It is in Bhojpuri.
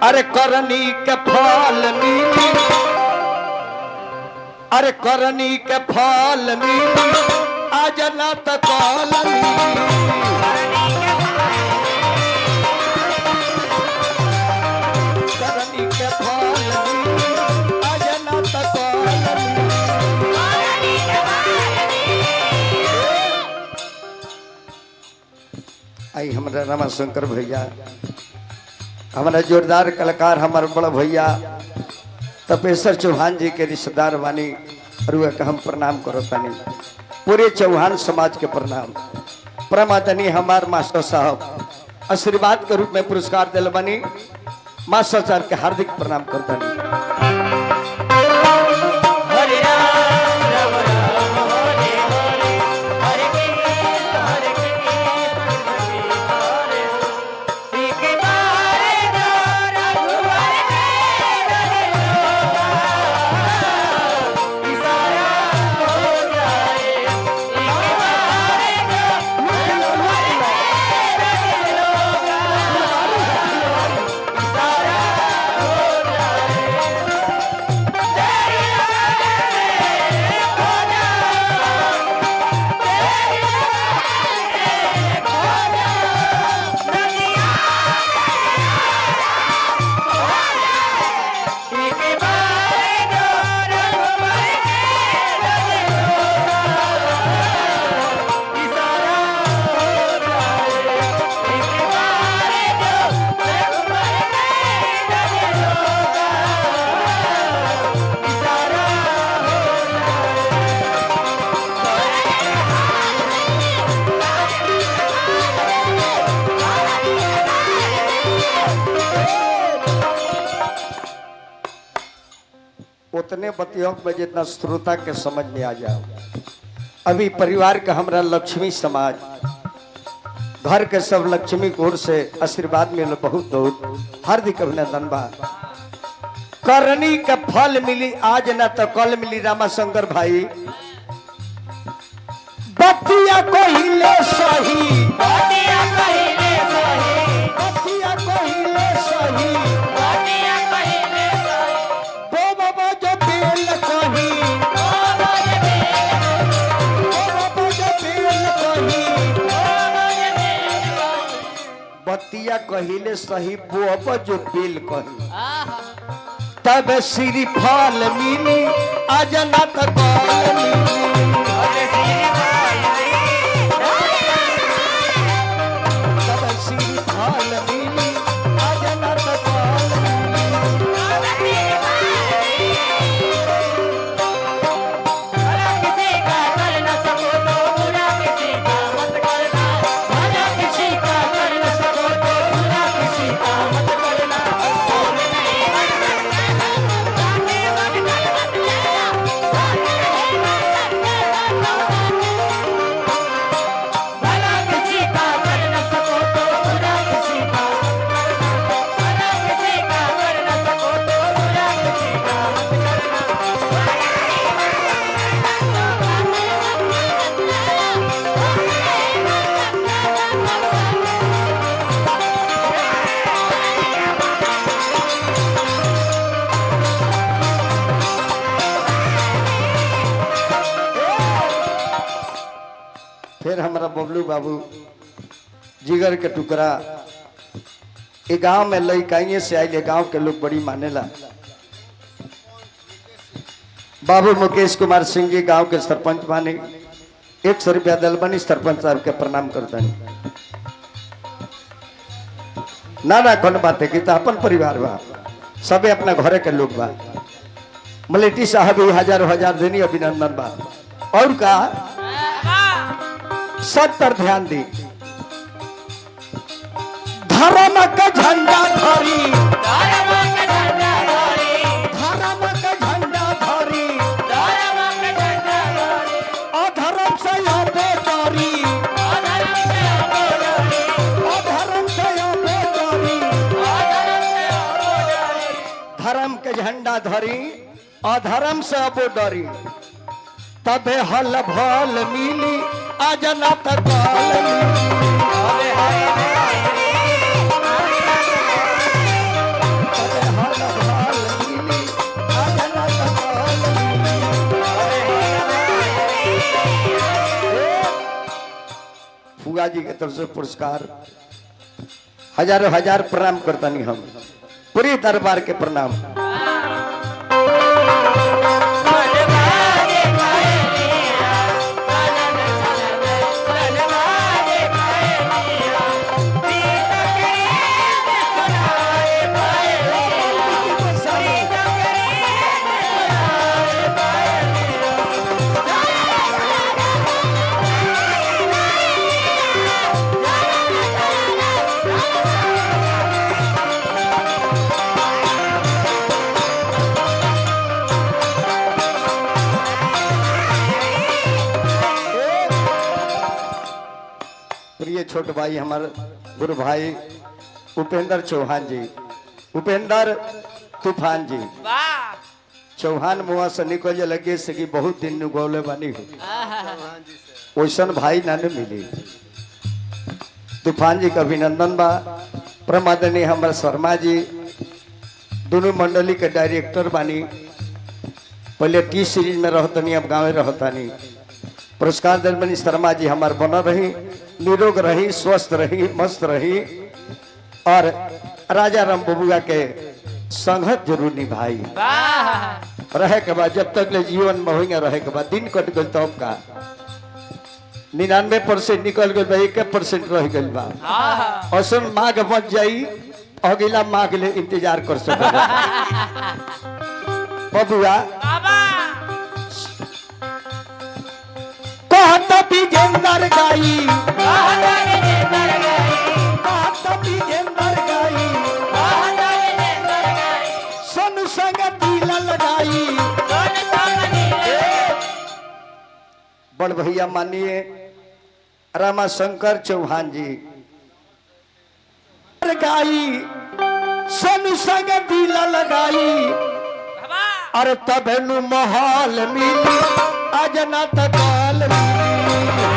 अरे करनी के फल मिली, अरे करनी के फल मिली, आज ना तो कल करनी के फल मिली, आज ना तो कल। आई हमारा रमाशंकर भैया, हमारा जोरदार कलाकार, हमारे बड़ा भैया तपेश्वर चौहान जी के रिश्तेदार वानी का हम प्रणाम करो तानी। पूरे चौहान समाज के प्रणाम। परमादनी हमार मास्टर साहब आशीर्वाद के रूप में पुरस्कार दिल बनी, मास्टर साहब के हार्दिक प्रणाम करता नहीं। उतने बतियों में जितना श्रोता के समझ में आ जाओ। अभी परिवार का हमारा लक्ष्मी समाज, घर के सब लक्ष्मी की ओर से आशीर्वाद मिले, बहुत बहुत हार्दिक अभिनंदन बा। करनी के फल मिली आज ना तो कल मिली। रामाशंकर भाई बतिया कहिले सही, बतिया कहिले सही, बतिया कहिले सही, बतिया कहिले सही, बो बाबा जो बेल कही, बो बाबा जो बेल कही, बतिया कहिले सही, बो बाबा जो बेल कही, तब श्री फल मिली आज ना तो कल मिली। फिर हमारा बबलू बाबू जिगर के टुकड़ा, ये गांव में लइकाइए से आए, गांव के लोग बड़ी मानेला। बाबू मुकेश कुमार सिंह जी गांव के सरपंच माने, 100 रुपया दल बनी, सरपंच साहब के प्रणाम करता है। ना कौन बात है कि तो अपन परिवार बा, सबे अपना घरे के लोग बा। मलेटी साहब हजारों हजार देनी अभिनंदन बा। और का सब पर ध्यान दी। धर्म का झंडा धरी, धर्म का झंडा धरी, धर्म का झंडा धरी, धर्म का झंडा धरी, अधर्म से आबे डरी, अधर्म से आबे डरी, अधर्म से आबे डरी, अधर्म से आबे डरी, धर्म के झंडा धरी, अधर्म से आबे डरी, तबे हल भल मिली आज ना तो कल मिली। पिताजी के तरफ से पुरस्कार। हजारों हजार प्रणाम करता नहीं हम, पूरी दरबार के प्रणाम। प्रिय छोटे भाई हमारे गुरु भाई उपेंद्र चौहान जी, उपेंद्र तूफान जी चौहान मुआ से निकल लगे से कि बहुत दिन गौले बनी हो वैसन भाई ना मिली। तूफान जी का अभिनंदन बा। प्रमादनीय हमारे शर्मा जी दोनों मंडली के डायरेक्टर बानी, पहले टी सीरीज में रहतनी अब गाँव रहतानी। पुरस्कार दिल बनी शर्मा जी हमार बना रही, निरोग रही, स्वस्थ रही, मस्त रही और राजा राम बबुआ के संगत जरूर निभाई रहे के बाद जब तक ले जीवन में होंगे रहे के बाद दिन कट गल तब का 99% निकल गए 1% रह गल बा। औसन माघ बच जाई अगला माघ ले इंतजार कर सके बबुआ। कहता बिजेंदर गाई, कहता बिजेंदर गाई, सोनू संग दिल लगाई। बड़ भैया मानिए रामाशंकर चौहान जी गाई, सोनू संग दिल लगाई। अरे तब माहौल मिली आज ना तकाल मिली।